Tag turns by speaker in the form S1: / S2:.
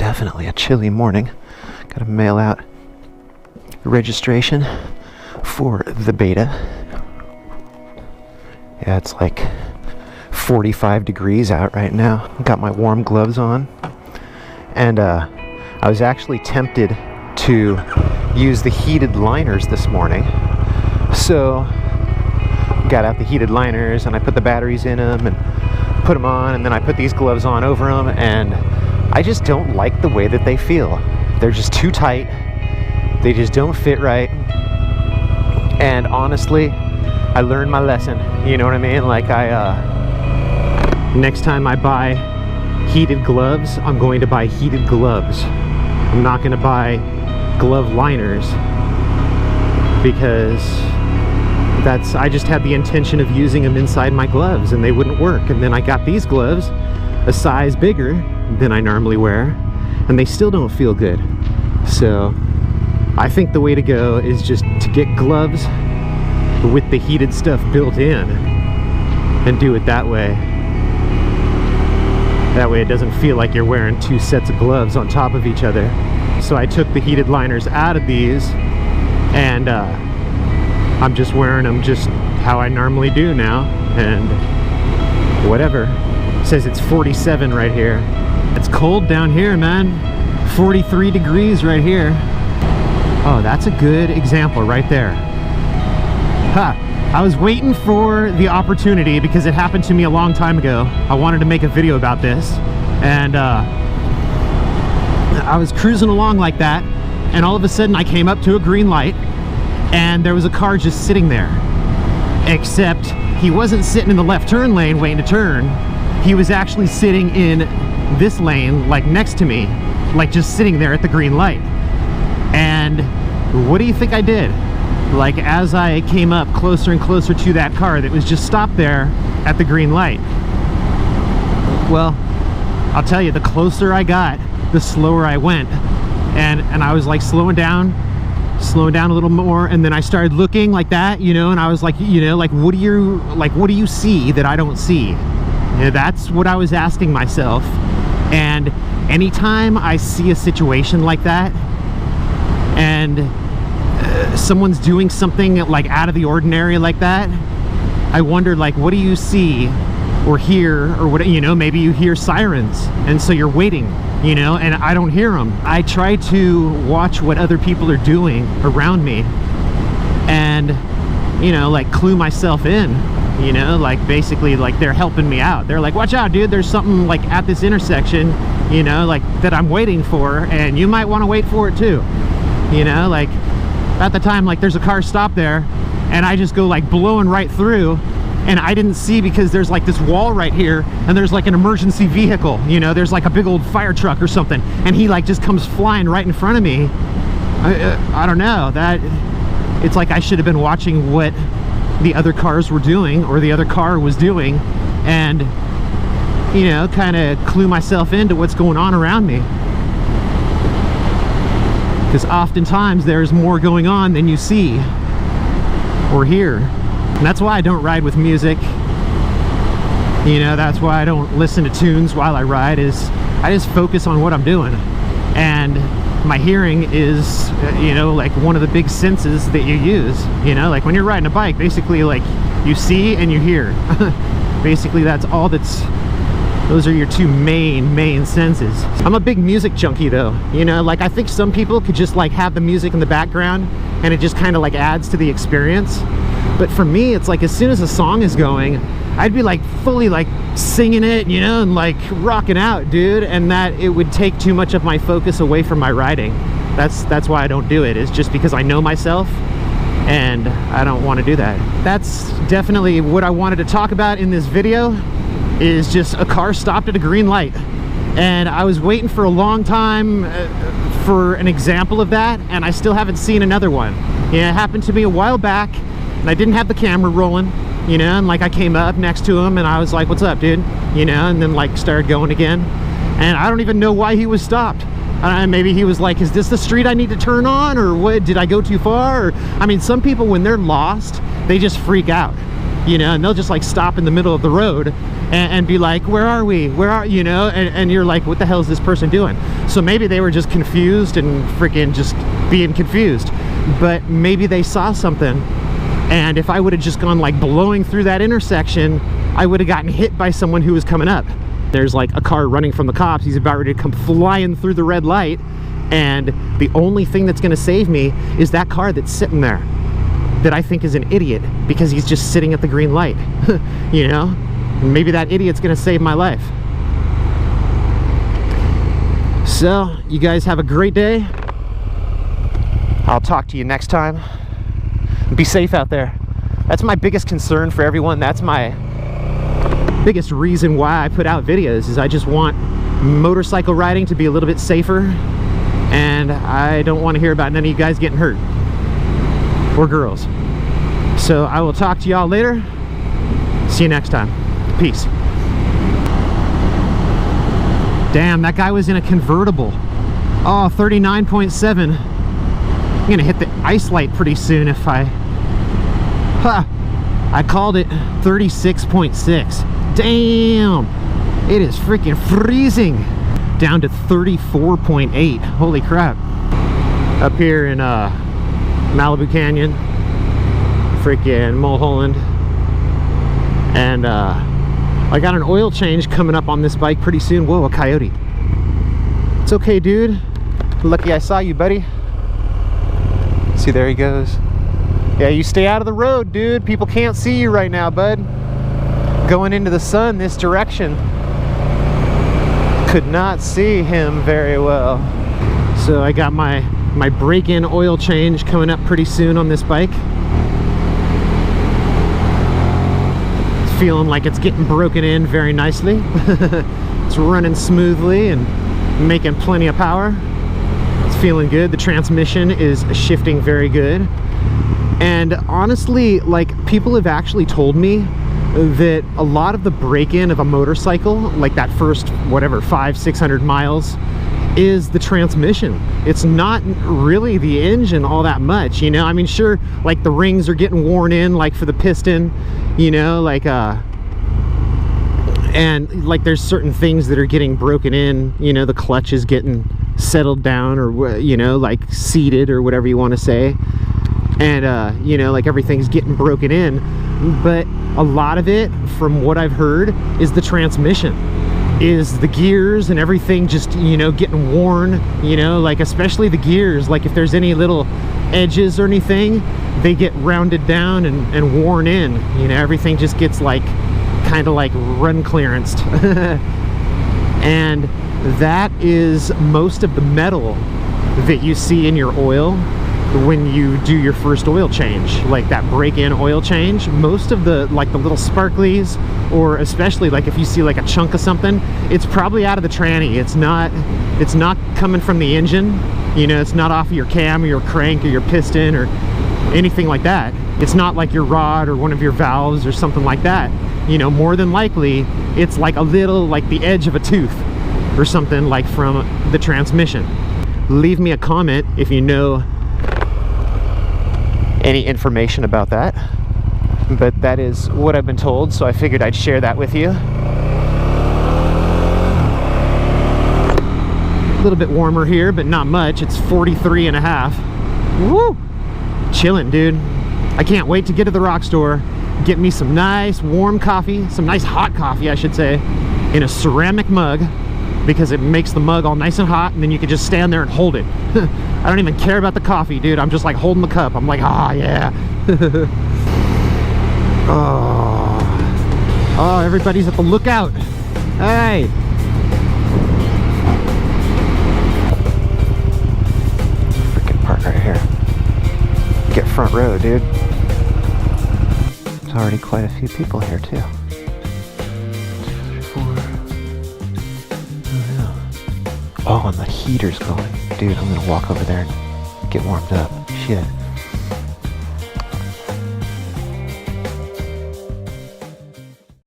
S1: definitely a chilly morning. Gotta mail out registration for the beta. Yeah, it's like 45 degrees out right now. Got my warm gloves on. And I was actually tempted to use the heated liners this morning. So got out the heated liners and I put the batteries in them and put them on, and then I put these gloves on over them, and I just don't like the way that they feel. They're just too tight. They just don't fit right. And honestly, I learned my lesson. You know what I mean? Like next time I buy heated gloves, I'm going to buy heated gloves. I'm not going to buy glove liners, because I just had the intention of using them inside my gloves and they wouldn't work. And then I got these gloves a size bigger than I normally wear, and they still don't feel good. So I think the way to go is just to get gloves with the heated stuff built in and do it that way. That way it doesn't feel like you're wearing two sets of gloves on top of each other. So I took the heated liners out of these, and I'm just wearing them just how I normally do now, and whatever. It says it's 47 right here. It's cold down here, man. 43 degrees right here. Oh, that's a good example right there. I was waiting for the opportunity because it happened to me a long time ago. I wanted to make a video about this, and I was cruising along like that, and all of a sudden I came up to a green light, and there was a car just sitting there. Except he wasn't sitting in the left turn lane waiting to turn. He was actually sitting in this lane, like next to me, like just sitting there at the green light. And what do you think I did? Like, as I came up closer and closer to that car that was just stopped there at the green light, well, I'll tell you, the closer I got, the slower I went. And I was like slowing down a little more, and then I started looking like that, you know, and I was like, you know, like what do you see that I don't see? You know, that's what I was asking myself. And anytime I see a situation like that, and someone's doing something like out of the ordinary like that, I wonder, like, what do you see or hear, or what, you know, maybe you hear sirens, and so you're waiting, you know, and I don't hear them. I try to watch what other people are doing around me and, you know, like clue myself in, you know, like basically like they're helping me out. They're like, watch out, dude, there's something like at this intersection, you know, like that I'm waiting for, and you might want to wait for it too, you know. Like at the time, like there's a car stopped there, and I just go like blowing right through, and I didn't see because there's like this wall right here, and there's like an emergency vehicle, you know, there's like a big old fire truck or something, and he like just comes flying right in front of me. I don't know, that it's like I should have been watching what the other cars were doing, or the other car was doing, and, you know, kind of clue myself into what's going on around me. Because oftentimes there's more going on than you see or hear. And that's why I don't ride with music. You know, that's why I don't listen to tunes while I ride, is I just focus on what I'm doing. And my hearing is, you know, like one of the big senses that you use. You know, like when you're riding a bike, basically like you see and you hear. Basically that's all those are your two main senses. I'm a big music junkie though, you know, like I think some people could just like have the music in the background and it just kind of like adds to the experience. But for me, it's like as soon as a song is going, I'd be like fully like singing it, you know, and like rocking out, dude, and that it would take too much of my focus away from my riding. That's why I don't do it, is just because I know myself and I don't want to do that. That's definitely what I wanted to talk about in this video, is just a car stopped at a green light, and I was waiting for a long time for an example of that, and I still haven't seen another one. Yeah, it happened to me a while back, and I didn't have the camera rolling, you know, and like I came up next to him and I was like, what's up, dude, you know, and then like started going again, and I don't even know why he was stopped. Maybe he was like, is this the street I need to turn on, or what, did I go too far? Or, I mean, some people when they're lost, they just freak out. you know, and they'll just like stop in the middle of the road and be like, where are we? Where are, you know, and you're like, what the hell is this person doing? So maybe they were just confused and freaking just being confused, but maybe they saw something. And if I would have just gone like blowing through that intersection, I would have gotten hit by someone who was coming up. There's like a car running from the cops. He's about ready to come flying through the red light. And the only thing that's going to save me is that car that's sitting there that I think is an idiot because he's just sitting at the green light. You know? Maybe that idiot's going to save my life. So, you guys have a great day. I'll talk to you next time. Be safe out there. That's my biggest concern for everyone. That's my biggest reason why I put out videos, is I just want motorcycle riding to be a little bit safer, and I don't want to hear about none of you guys getting hurt, or girls. So I will talk to y'all later. See you next time. Peace. Damn, that guy was in a convertible. Oh, 39.7. I'm gonna hit the ice light pretty soon if I... I called it 36.6. Damn! It is freaking freezing! Down to 34.8. Holy crap. Up here in Malibu Canyon, freaking Mulholland. And I got an oil change coming up on this bike pretty soon. Whoa, a coyote. It's okay, dude. Lucky I saw you, buddy. See, there he goes. Yeah, you stay out of the road, dude. People can't see you right now, bud. Going into the sun this direction. Could not see him very well. So I got my break-in oil change coming up pretty soon on this bike. It's feeling like it's getting broken in very nicely. It's running smoothly and making plenty of power. It's feeling good. The transmission is shifting very good. And honestly, like, people have actually told me that a lot of the break-in of a motorcycle, like that first, whatever, 500-600 miles, is the transmission. It's not really the engine all that much, you know? I mean, sure, like the rings are getting worn in, like for the piston, you know, like, and like there's certain things that are getting broken in, you know, the clutch is getting settled down, or, you know, like seated, or whatever you want to say. And you know, like everything's getting broken in, but a lot of it, from what I've heard, is the transmission, is the gears and everything just, you know, getting worn, you know, like especially the gears, like if there's any little edges or anything, they get rounded down and worn in, you know, everything just gets like kind of like run clearanced. And that is most of the metal that you see in your oil when you do your first oil change, like that break-in oil change. Most of the, like the little sparklies, or especially like if you see like a chunk of something, it's probably out of the tranny. It's not coming from the engine, you know, it's not off of your cam or your crank or your piston or anything like that. It's not like your rod or one of your valves or something like that. You know, more than likely it's like a little, like the edge of a tooth or something, like from the transmission. Leave me a comment if you know any information about that, but that is what I've been told, so I figured I'd share that with you. A little bit warmer here, but not much. It's 43.5. Woo! Chilling, dude. I can't wait to get to the rock store, get me some nice warm coffee, some nice hot coffee, I should say, in a ceramic mug, because it makes the mug all nice and hot, and then you can just stand there and hold it. I don't even care about the coffee, dude. I'm just like holding the cup. I'm like, ah, yeah. Oh, everybody's at the lookout. Hey. Freaking park right here. Get front row, dude. There's already quite a few people here, too. 2, 4. Oh, and the heater's going. Dude, I'm gonna walk over there and get warmed up. Shit.